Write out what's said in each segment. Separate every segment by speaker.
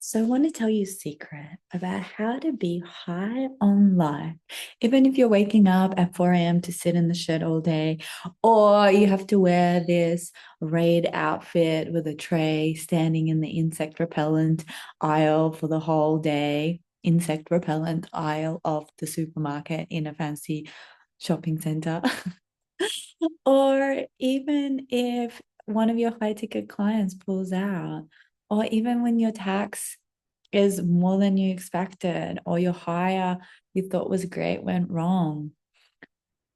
Speaker 1: So, I want to tell you a secret about how to be high on life. Even if you're waking up at 4 a.m. to sit in the shed all day, or you have to wear this raid outfit with a tray standing in the insect repellent aisle for the whole day, insect repellent aisle of the supermarket in a fancy shopping center. Or even if one of your high ticket clients pulls out, or even when your tax is more than you expected, or your hire you thought was great went wrong.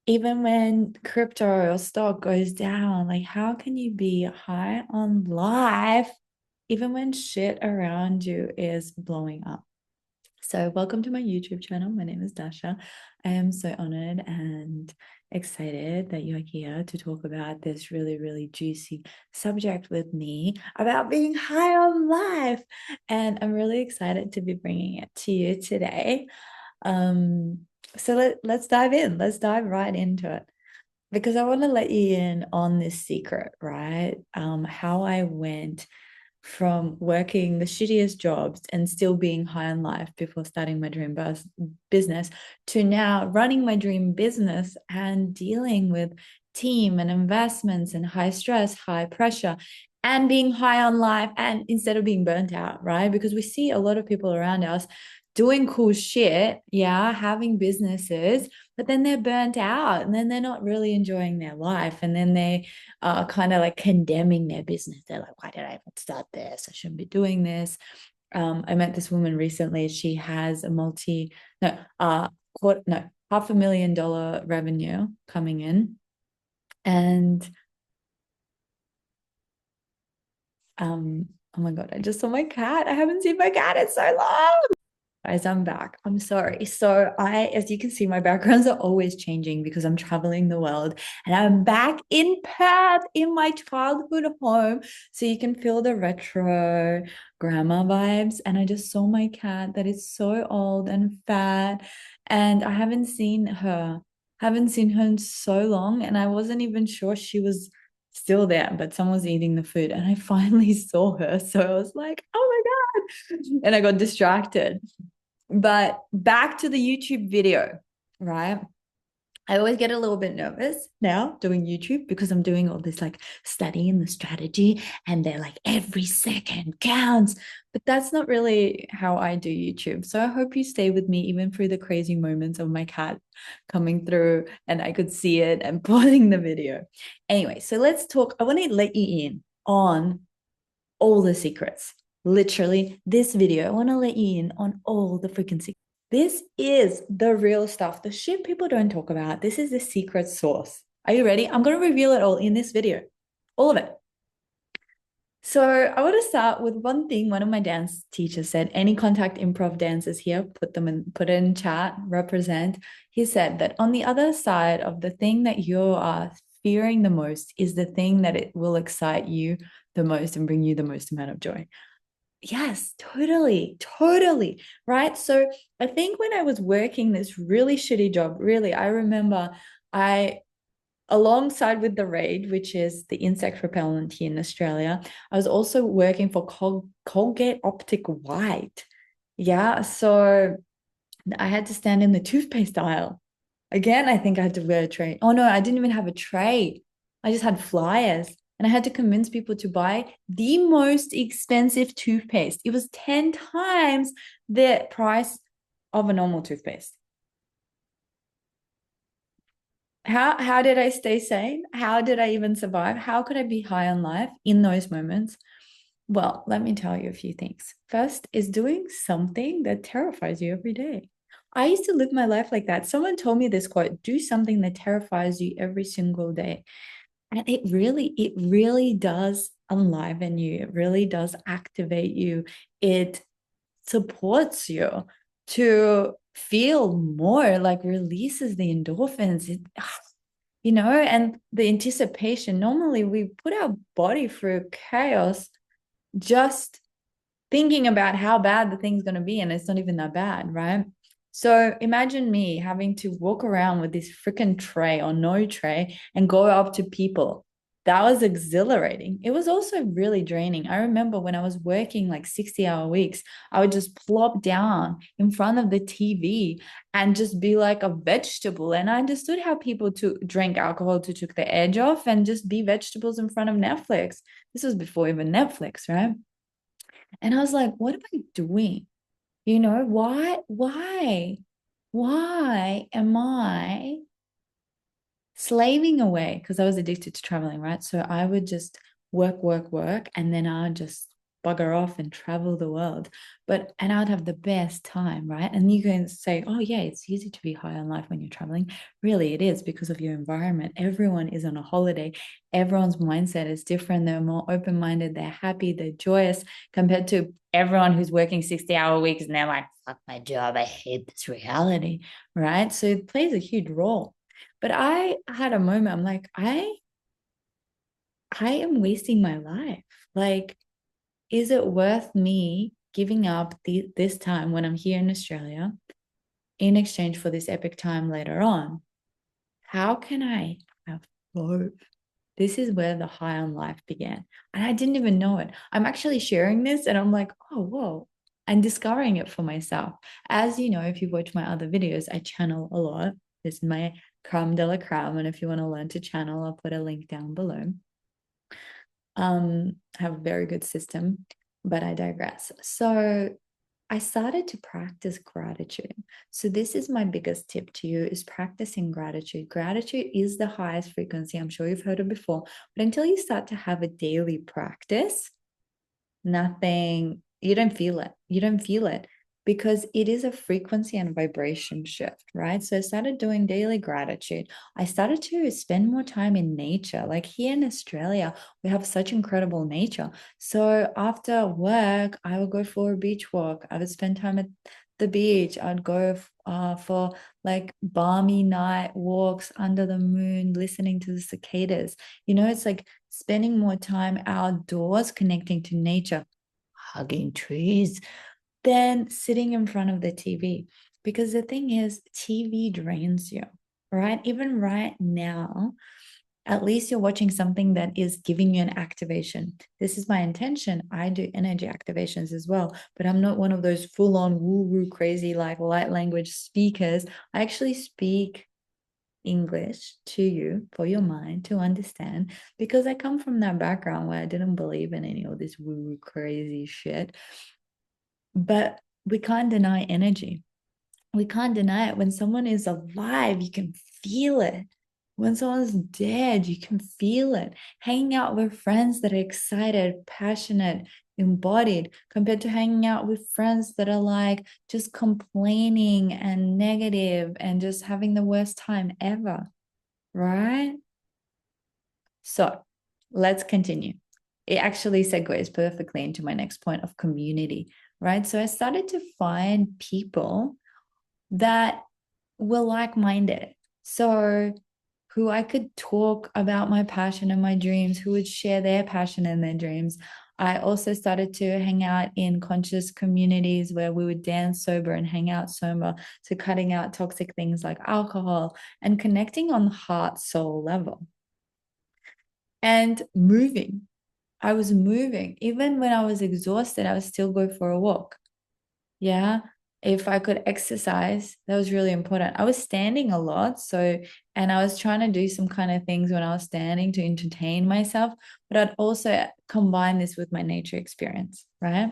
Speaker 1: Even when crypto or stock goes down, like how can you be high on life even when shit around you is blowing up? So, welcome to my YouTube channel. My name is Dasha. I am so honored and excited that you're here to talk about this really, really juicy subject with me about being high on life. And I'm really excited to be bringing it to you today. Um, let's dive in. Let's dive right into it because I want to let you in on this secret, right? How I went from working the shittiest jobs and still being high on life before starting my dream business to now running my dream business and dealing with team and investments and high stress, high pressure, and being high on life and instead of being burnt out, right? Because we see a lot of people around us doing cool shit, yeah, having businesses, but then they're burnt out and then they're not really enjoying their life. And then they are kind of like condemning their business. They're like, why did I even start this? I shouldn't be doing this. I met this woman recently. She has a $500,000 revenue coming in. And oh my God, I just saw my cat. I haven't seen my cat in so long. Guys, I'm back. I'm sorry. So as you can see, my backgrounds are always changing because I'm traveling the world and I'm back in Perth in my childhood home. So you can feel the retro grandma vibes. And I just saw my cat that is so old and fat. And I haven't seen her in so long. And I wasn't even sure she was still there, but someone was eating the food and I finally saw her. So I was like, oh my God. And I got distracted. But back to the YouTube video, right? I always get a little bit nervous now doing YouTube because I'm doing all this like study and the strategy, and they're like every second counts. But that's not really how I do YouTube. So I hope you stay with me even through the crazy moments of my cat coming through and I could see it and pausing the video. Anyway, so let's talk. I want to let you in on all the secrets. Literally, this video, I want to let you in on all the freaking secrets. This is the real stuff, the shit people don't talk about. This is the secret sauce. Are you ready? I'm going to reveal it all in this video, all of it. So I want to start with one thing one of my dance teachers said. Any contact improv dancers here, put it in chat, represent. He said that on the other side of the thing that you are fearing the most is the thing that it will excite you the most and bring you the most amount of joy. Yes, totally, totally. Right. So I think when I was working this really shitty job, really, I remember I, alongside with the raid, which is the insect repellent here in Australia, I was also working for Colgate Optic White. Yeah. So I had to stand in the toothpaste aisle. Again, I think I had to wear a tray. Oh no, I didn't even have a tray. I just had flyers. And I had to convince people to buy the most expensive toothpaste. It was 10 times the price of a normal toothpaste. How did I stay sane? How did I even survive? How could I be high on life in those moments? Well, let me tell you a few things. First is doing something that terrifies you every day. I used to live my life like that. Someone told me this quote, do something that terrifies you every single day. And it really does enliven you. It really does activate you. It supports you to feel more, like releases the endorphins. And the anticipation. Normally, we put our body through chaos just thinking about how bad the thing's going to be, and it's not even that bad, right? So imagine me having to walk around with this freaking tray or no tray and go up to people that was exhilarating. It was also really draining. I remember when I was working like 60-hour weeks, I would just plop down in front of the TV and just be like a vegetable. And I understood how people to drink alcohol to take the edge off and just be vegetables in front of Netflix. This was before even Netflix, right? And I was like, what am I doing? Why am I slaving away? Because I was addicted to traveling, right? So I would just work, and then I'd just bugger off and travel the world. And I'd have the best time, right? And you can say, oh, yeah, it's easy to be high on life when you're traveling. Really, it is because of your environment. Everyone is on a holiday. Everyone's mindset is different. They're more open minded, they're happy, they're joyous compared to everyone who's working 60-hour weeks and they're like, fuck my job, I hate this reality, right? So it plays a huge role. But I had a moment, I'm like, I am wasting my life. Like, is it worth me giving up this time when I'm here in Australia in exchange for this epic time later on? How can I have both? This is where the high on life began. And I didn't even know it. I'm actually sharing this and I'm like, oh, whoa, and discovering it for myself. As you know, if you've watched my other videos, I channel a lot. This is my creme de la creme. And if you want to learn to channel, I'll put a link down below. Have a very good system, but I digress. So I started to practice gratitude. So this is my biggest tip to you is practicing gratitude. Gratitude is the highest frequency. I'm sure you've heard it before, but until you start to have a daily practice, you don't feel it. You don't feel it because it is a frequency and vibration shift, right? So I started doing daily gratitude. I started to spend more time in nature. Like here in Australia, we have such incredible nature. So after work, I would go for a beach walk. I would spend time at the beach. I'd go for like balmy night walks under the moon, listening to the cicadas. It's like spending more time outdoors, connecting to nature, hugging trees, than sitting in front of the TV. Because the thing is, TV drains you, right? Even right now, at least you're watching something that is giving you an activation. This is my intention. I do energy activations as well, but I'm not one of those full on woo woo crazy, like light language speakers. I actually speak English to you for your mind to understand because I come from that background where I didn't believe in any of this woo woo crazy shit. But we can't deny energy. We can't deny it. When someone is alive, you can feel it. When someone's dead, you can feel it. Hanging out with friends that are excited, passionate, embodied, compared to hanging out with friends that are like just complaining and negative and just having the worst time ever, right? So let's continue. It actually segues perfectly into my next point of community, right? So I started to find people that were like-minded. So who I could talk about my passion and my dreams, who would share their passion and their dreams. I also started to hang out in conscious communities where we would dance sober and hang out sober. So cutting out toxic things like alcohol and connecting on the heart soul level and moving. I was moving. Even when I was exhausted, I would still go for a walk. Yeah. If I could exercise, that was really important. I was standing a lot. And I was trying to do some kind of things when I was standing to entertain myself, but I'd also combine this with my nature experience, right?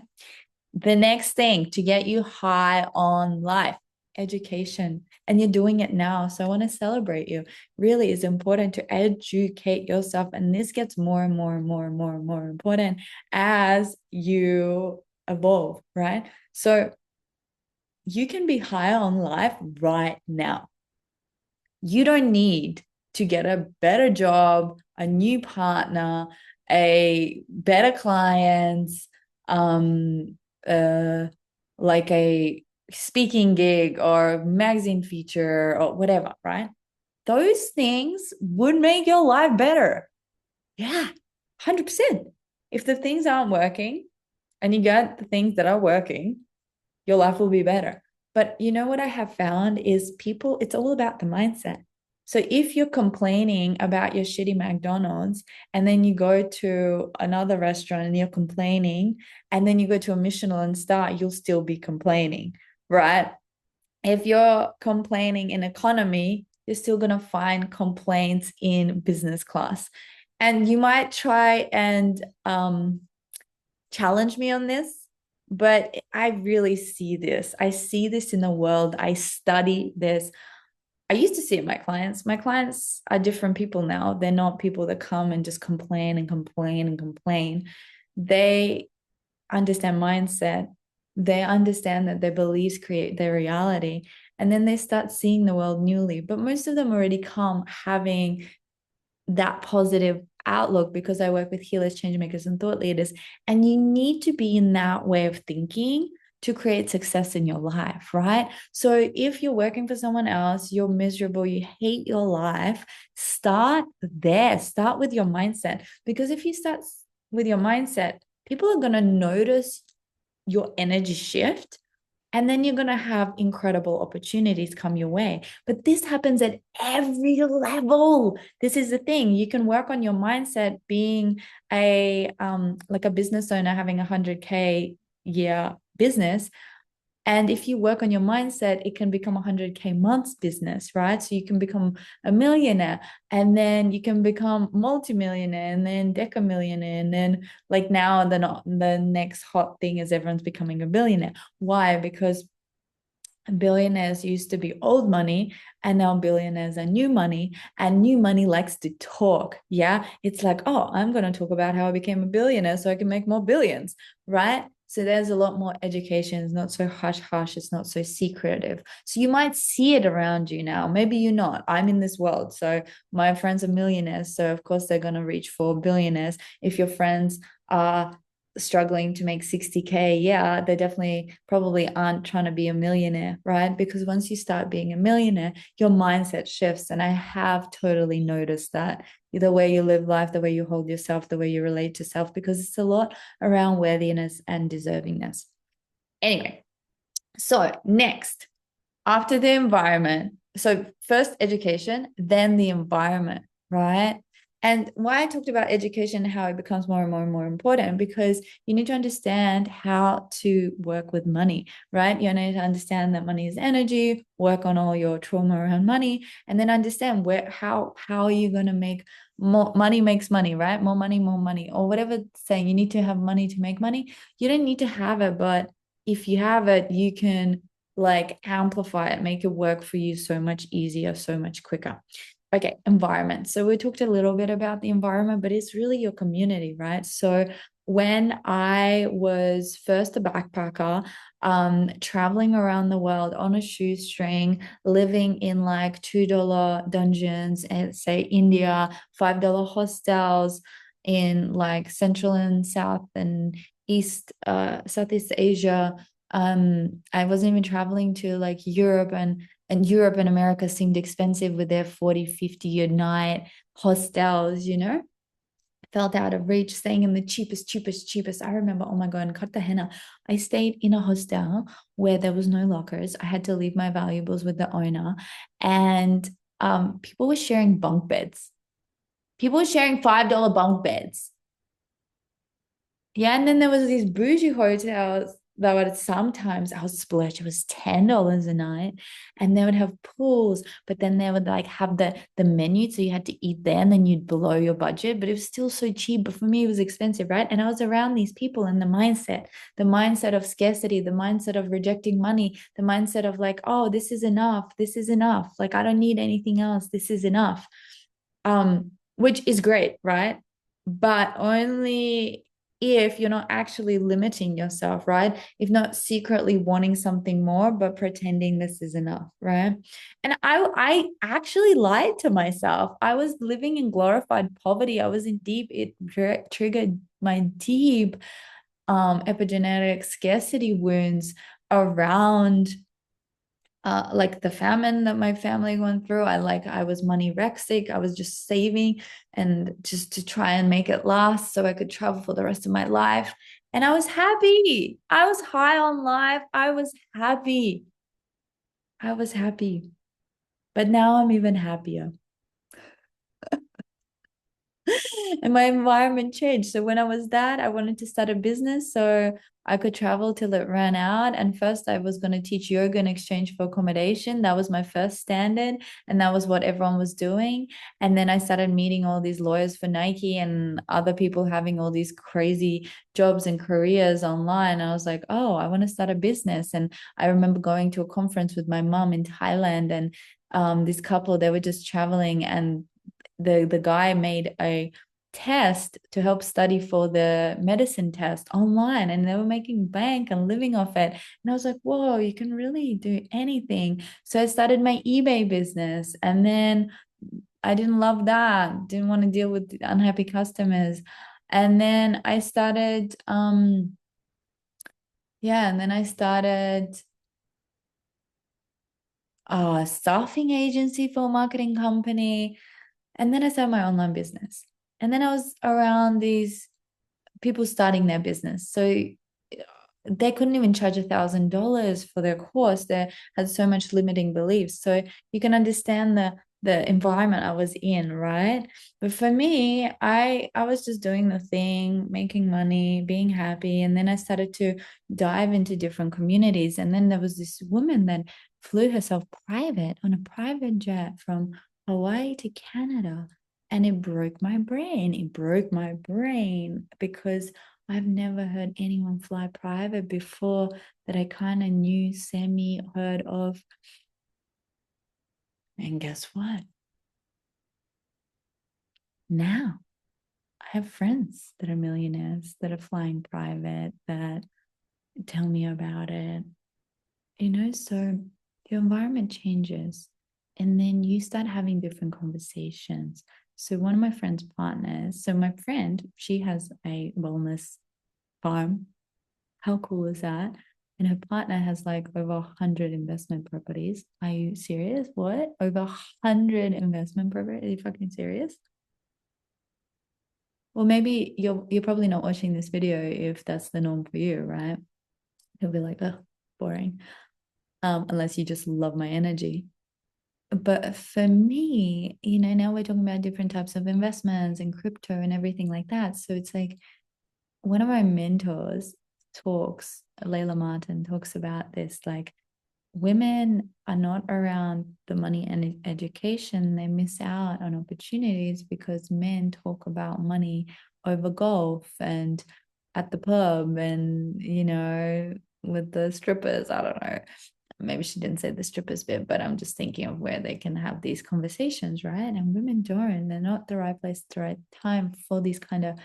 Speaker 1: The next thing to get you high on life, education. And you're doing it now. So I want to celebrate you. Really, it's important to educate yourself. And this gets more and more and more and more and more important as you evolve, right? So you can be higher on life right now. You don't need to get a better job, a new partner, a better clients, um, uh, like a speaking gig or magazine feature or whatever, right? Those things would make your life better. Yeah, 100%. If the things aren't working and you get the things that are working, your life will be better. But you know what I have found is people, it's all about the mindset. So if you're complaining about your shitty McDonald's and then you go to another restaurant and you're complaining, and then you go to a Michelin star, you'll still be complaining, right? If you're complaining in economy, you're still going to find complaints in business class. And you might try and challenge me on this, but I really see this. I see this in the world. I study this. I used to see it in my clients. My clients are different people now. They're not people that come and just complain and complain and complain. They understand mindset. They understand that their beliefs create their reality. And then they start seeing the world newly. But most of them already come having that positive outlook because I work with healers, change makers, and thought leaders. And you need to be in that way of thinking to create success in your life, right? So if you're working for someone else, you're miserable, you hate your life, start there. Start with your mindset. Because if you start with your mindset, people are going to notice your energy shift, and then you're going to have incredible opportunities come your way. But this happens at every level. This is the thing. You can work on your mindset being a like a business owner having 100K year business. And if you work on your mindset, it can become 100K months business, right? So you can become a millionaire, and then you can become multimillionaire, and then decamillionaire. And then like now the next hot thing is everyone's becoming a billionaire. Why? Because billionaires used to be old money, and now billionaires are new money, and new money likes to talk. Yeah. It's like, oh, I'm going to talk about how I became a billionaire so I can make more billions, right? So there's a lot more education. It's not so hush hush. It's not so secretive. So you might see it around you now. Maybe you're not. I'm in this world. So my friends are millionaires. So of course they're going to reach for billionaires. If your friends are struggling to make 60K, yeah, they definitely probably aren't trying to be a millionaire, right? Because once you start being a millionaire, your mindset shifts. And I have totally noticed that the way you live life, the way you hold yourself, the way you relate to self, because it's a lot around worthiness and deservingness. Anyway, so next, after the environment, so first education, then the environment, right? And why I talked about education and how it becomes more and more and more important, because you need to understand how to work with money, right? You need to understand that money is energy, work on all your trauma around money, and then understand how are you going to make more money makes money, right? More money, or whatever saying, you need to have money to make money. You don't need to have it, but if you have it, you can like amplify it, make it work for you so much easier, so much quicker. Okay, environment. So we talked a little bit about the environment, but it's really your community, right? So when I was first a backpacker, traveling around the world on a shoestring, living in like $2 dungeons and say India, $5 hostels in like Central and South and Southeast Asia. I wasn't even traveling to like Europe, and Europe and America seemed expensive with their 40, 50 a night hostels, felt out of reach, staying in the cheapest. I remember, oh my God, cut the henna. I stayed in a hostel where there was no lockers. I had to leave my valuables with the owner, and people were sharing bunk beds. People were sharing $5 bunk beds. Yeah, and then there was these bougie hotels that would sometimes I was splurge. It was $10 a night, and they would have pools, but then they would like have the menu, so you had to eat there, and then you'd blow your budget. But it was still so cheap. But for me, it was expensive, right? And I was around these people, and the mindset of scarcity, the mindset of rejecting money, the mindset of like, oh, this is enough. Like I don't need anything else. This is enough. Which is great, right? But only if you're not actually limiting yourself, right? If not secretly wanting something more, but pretending this is enough, right? And I actually lied to myself. I was living in glorified poverty. I was in deep, it triggered my deep epigenetic scarcity wounds around like the famine that my family went through. I was money rexic. I was just saving and just to try and make it last so I could travel for the rest of my life. And I was happy. I was high on life. I was happy. I was happy. But now I'm even happier. And my environment changed. So when I was that, I wanted to start a business so I could travel till it ran out. And first, I was going to teach yoga in exchange for accommodation. That was my first standard, and that was what everyone was doing. And then I started meeting all these lawyers for Nike and other people having all these crazy jobs and careers online. I was like, oh, I want to start a business. And I remember going to a conference with my mom in Thailand, and this couple, they were just traveling, and the guy made a test to help study for the medicine test online, and they were making bank and living off it. And I was like, whoa, you can really do anything. So I started my eBay business, and then I didn't love that, didn't want to deal with unhappy customers. And then I started yeah, and then I started a staffing agency for a marketing company. And then I started my online business. And then I was around these people starting their business. So they couldn't even charge $1,000 for their course. They had so much limiting beliefs. So you can understand the environment I was in, right? But for me, I was just doing the thing, making money, being happy. And then I started to dive into different communities. And then there was this woman that flew herself private on a private jet from Hawaii to Canada. And it broke my brain. It broke my brain because I've never heard anyone fly private before that I kind of knew, semi heard of. And guess what? Now I have friends that are millionaires that are flying private that tell me about it. So the environment changes, and then you start having different conversations. So one of my friend's partners, so my friend, she has a wellness farm. How cool is that? And her partner has like over 100 investment properties. Are you serious? What? Over 100 investment properties? Are you fucking serious? Well, maybe you're probably not watching this video if that's the norm for you, right? You'll be like, oh, boring. Unless you just love my energy. But for me, now we're talking about different types of investments and crypto and everything like that. So it's like one of my mentors talks, Layla Martin talks about this, like women are not around the money and education. They miss out on opportunities because men talk about money over golf and at the pub and, with the strippers. I don't know. Maybe she didn't say the strippers bit, but I'm just thinking of where they can have these conversations, right? And women don't. They're not the right place, the right time for these kind of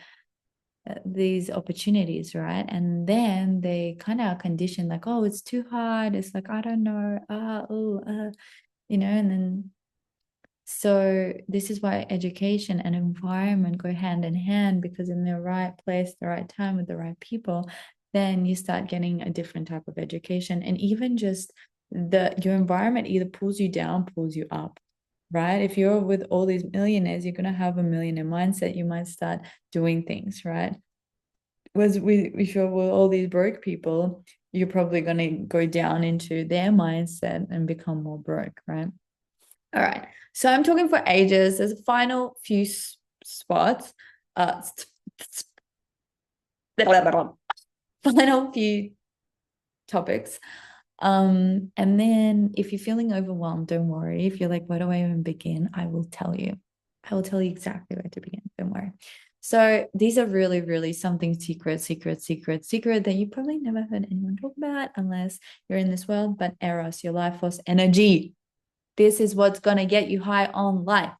Speaker 1: these opportunities, right? And then they kind of are conditioned like, oh, it's too hard. It's like, I don't know. And then so this is why education and environment go hand in hand, because in the right place, the right time with the right people, then you start getting a different type of education. And even just your environment either pulls you down, pulls you up, right? If you're with all these millionaires, you're going to have a millionaire mindset. You might start doing things, right? Whereas if you're with all these broke people, you're probably going to go down into their mindset and become more broke, right? All right. So I'm talking for ages. There's a final few spots. Final few topics. And then if you're feeling overwhelmed, don't worry. If you're like, where do I even begin? I will tell you. I will tell you exactly where to begin. Don't worry. So these are really, really something secret that you probably never heard anyone talk about unless you're in this world. But Eros, your life force energy. This is what's going to get you high on life.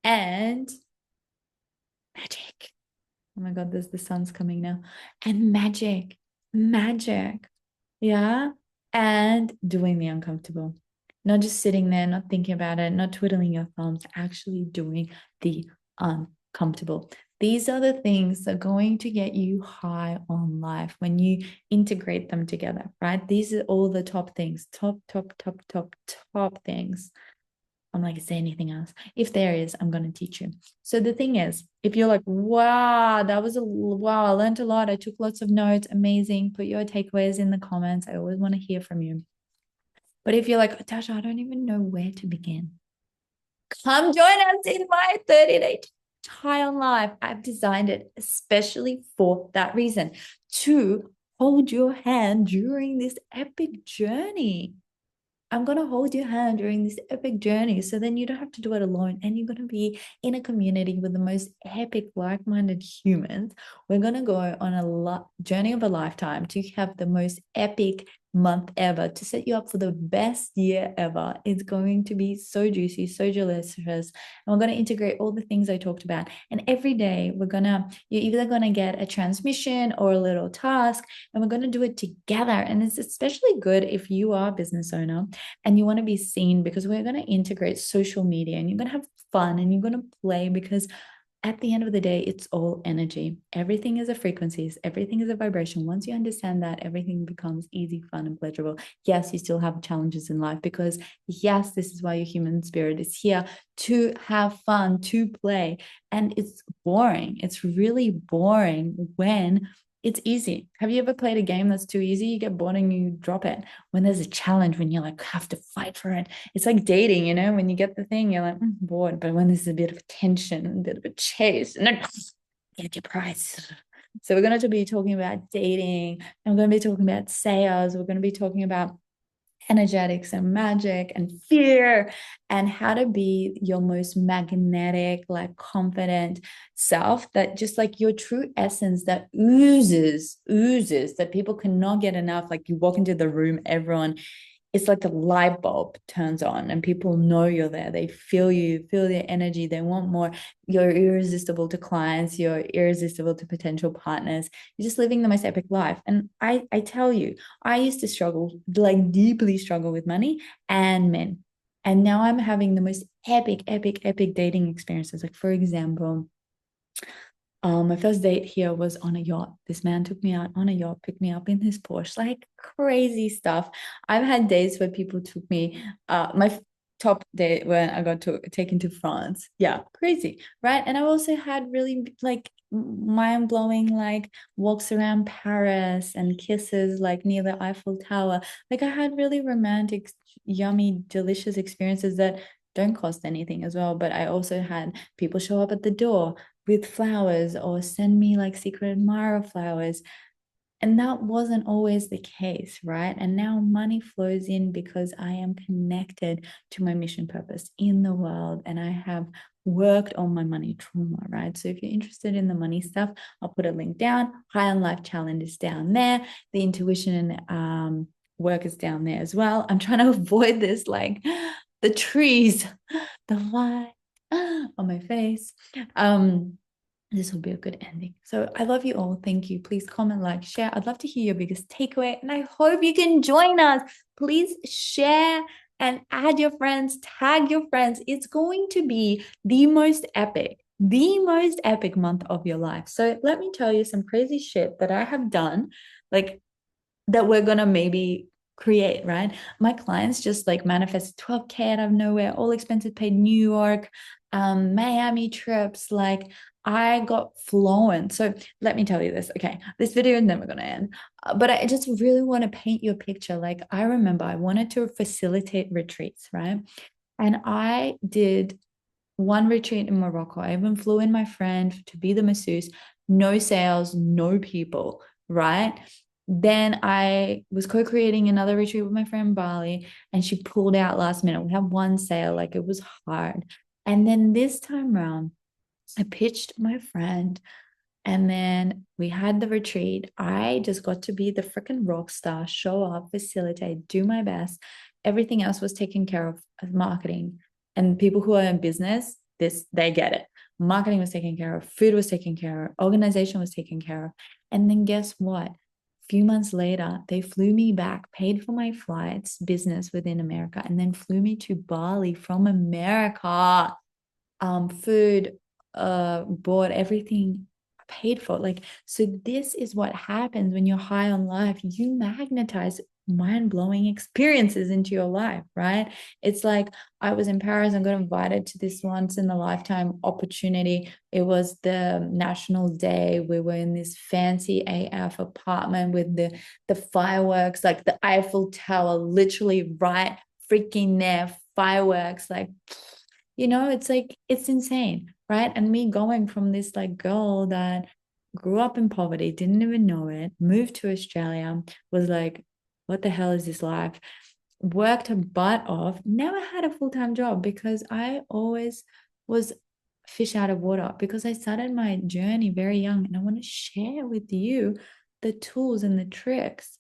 Speaker 1: And magic. Oh my God, the sun's coming now. And magic. Yeah. And doing the uncomfortable. Not just sitting there, not thinking about it, not twiddling your thumbs, actually doing the uncomfortable. These are the things that are going to get you high on life when you integrate them together, right? These are all the top things, top things. I'm like, is there anything else? If there is, I'm going to teach you. So the thing is, if you're like, wow, I learned a lot. I took lots of notes. Amazing. Put your takeaways in the comments. I always want to hear from you. But if you're like, Tasha, I don't even know where to begin, come join us in my 30-day high on life. I've designed it especially for that reason, to hold your hand during this epic journey. I'm going to hold your hand during this epic journey. So then you don't have to do it alone. And you're going to be in a community with the most epic, like-minded humans. We're going to go on a journey of a lifetime to have the most epic month ever, to set you up for the best year ever. It's going to be so juicy, so delicious. And we're going to integrate all the things I talked about. And every day you're either going to get a transmission or a little task, and we're going to do it together. And it's especially good if you are a business owner and you want to be seen, because we're going to integrate social media and you're going to have fun and you're going to play, because at the end of the day, it's all energy. Everything is a frequencies. Everything is a vibration. Once you understand that, everything becomes easy, fun, and pleasurable. Yes, you still have challenges in life, because yes, this is why your human spirit is here, to have fun, to play. And it's boring. It's really boring when it's easy. Have you ever played a game that's too easy? You get bored and you drop it. When there's a challenge, when you like have to fight for it, it's like dating, when you get the thing, you're like, bored. But when there's a bit of tension, a bit of a chase, and then get your prize. So we're going to be talking about dating, and we're going to be talking about sales. We're going to be talking about energetics and magic and fear, and how to be your most magnetic, like confident self, that just like your true essence that oozes, that people cannot get enough. Like you walk into the room, everyone, it's like a light bulb turns on and people know you're there. They feel you, feel their energy. They want more. You're irresistible to clients. You're irresistible to potential partners. You're just living the most epic life. And I tell you, I used to struggle, like deeply struggle with money and men. And now I'm having the most epic, epic, epic dating experiences. Like, for example, my first date here was on a yacht. This man took me out on a yacht, picked me up in his Porsche, like crazy stuff. I've had days where people took me, my top date when I got taken to France. Yeah, crazy, right? And I also had really like mind-blowing like walks around Paris and kisses like near the Eiffel Tower. Like I had really romantic, yummy, delicious experiences that don't cost anything as well. But I also had people show up at the door with flowers or send me like secret admirer flowers. And that wasn't always the case, right? And now money flows in because I am connected to my mission purpose in the world, and I have worked on my money trauma, right? So if you're interested in the money stuff, I'll put a link down. High on Life Challenge is down there. The intuition work is down there as well. I'm trying to avoid this, like the trees, the light on my face. This will be a good ending. So I love you all. Thank you. Please comment, like, share. I'd love to hear your biggest takeaway, and I hope you can join us. Please share and add your friends, tag your friends. It's going to be the most epic month of your life. So let me tell you some crazy shit that I have done, like that we're going to maybe create, right? My clients just like manifested 12K out of nowhere, all expenses paid, New York, Miami trips. Like I got flown. So let me tell you this. Okay, this video is never going to end, but I just really want to paint you a picture. Like I remember I wanted to facilitate retreats, right? And I did one retreat in Morocco. I even flew in my friend to be the masseuse, no sales, no people, right? Then I was co-creating another retreat with my friend Bali, and she pulled out last minute. We had one sale, like it was hard. And then this time around, I pitched my friend, and then we had the retreat. I just got to be the freaking rock star, show up, facilitate, do my best. Everything else was taken care of as marketing. And people who are in business, they get it. Marketing was taken care of, food was taken care of, organization was taken care of. And then guess what? Few months later, they flew me back, paid for my flights, business within America, and then flew me to Bali from America. Food, bought everything paid for. Like, so this is what happens when you're high on life. You magnetize mind-blowing experiences into your life, right? It's like I was in Paris and got invited to this once in a lifetime opportunity. It was the National Day. We were in this fancy AF apartment with the fireworks, like the Eiffel Tower, literally right freaking there, fireworks, like, it's like, it's insane, right? And me going from this like girl that grew up in poverty, didn't even know it, moved to Australia, was like, what the hell is this life? Worked her butt off, never had a full-time job because I always was fish out of water, because I started my journey very young, and I want to share with you the tools and the tricks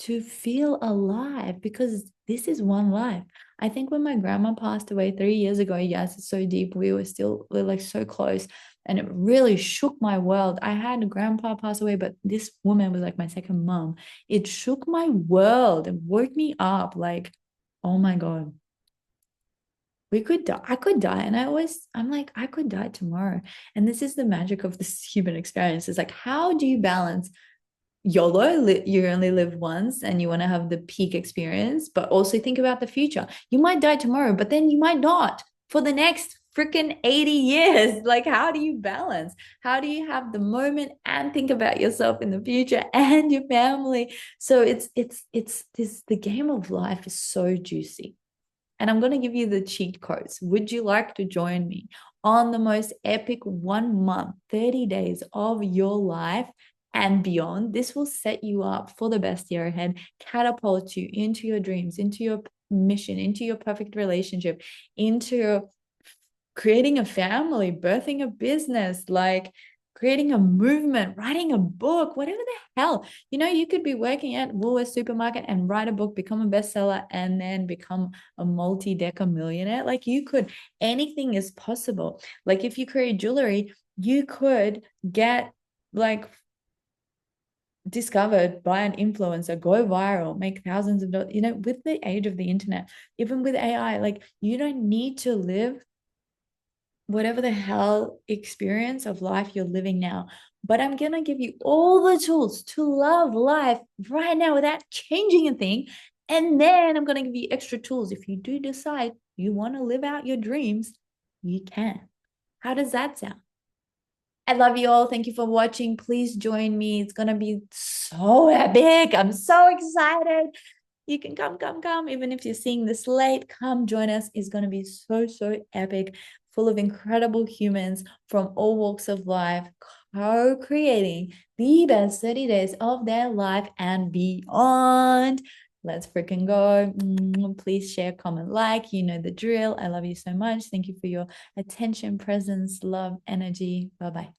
Speaker 1: to feel alive, because this is one life. I think when my grandma passed away 3 years ago, yes, it's so deep. We're like so close, and it really shook my world. I had a grandpa pass away, but this woman was like my second mom. It shook my world and woke me up like, oh my God, we could die. I could die. And I'm like, I could die tomorrow. And this is the magic of this human experience. It's like, how do you balance YOLO, you only live once and you want to have the peak experience, but also think about the future. You might die tomorrow, but then you might not for the next freaking 80 years. Like, how do you balance? How do you have the moment and think about yourself in the future and your family? So it's this, the game of life is so juicy. And I'm going to give you the cheat codes. Would you like to join me on the most epic 1 month, 30 days of your life and beyond? This will set you up for the best year ahead, catapult you into your dreams, into your mission, into your perfect relationship, into creating a family, birthing a business, like creating a movement, writing a book, whatever the hell. You could be working at Woolworths supermarket and write a book, become a bestseller, and then become a multi-decker millionaire. Like, you could, anything is possible. Like, if you create jewelry, you could get like discovered by an influencer, go viral, make thousands of dollars, with the age of the internet, even with AI. Like, you don't need to live whatever the hell experience of life you're living now. But I'm going to give you all the tools to love life right now without changing a thing. And then I'm going to give you extra tools. If you do decide you want to live out your dreams, you can. How does that sound? I love you all. Thank you for watching. Please join me. It's going to be so epic. I'm so excited. You can come. Even if you're seeing this late, come join us. It's going to be so, so epic, full of incredible humans from all walks of life, co-creating the best 30 days of their life and beyond. Let's freaking go. Please share, comment, like. You know the drill. I love you so much. Thank you for your attention, presence, love, energy. Bye-bye.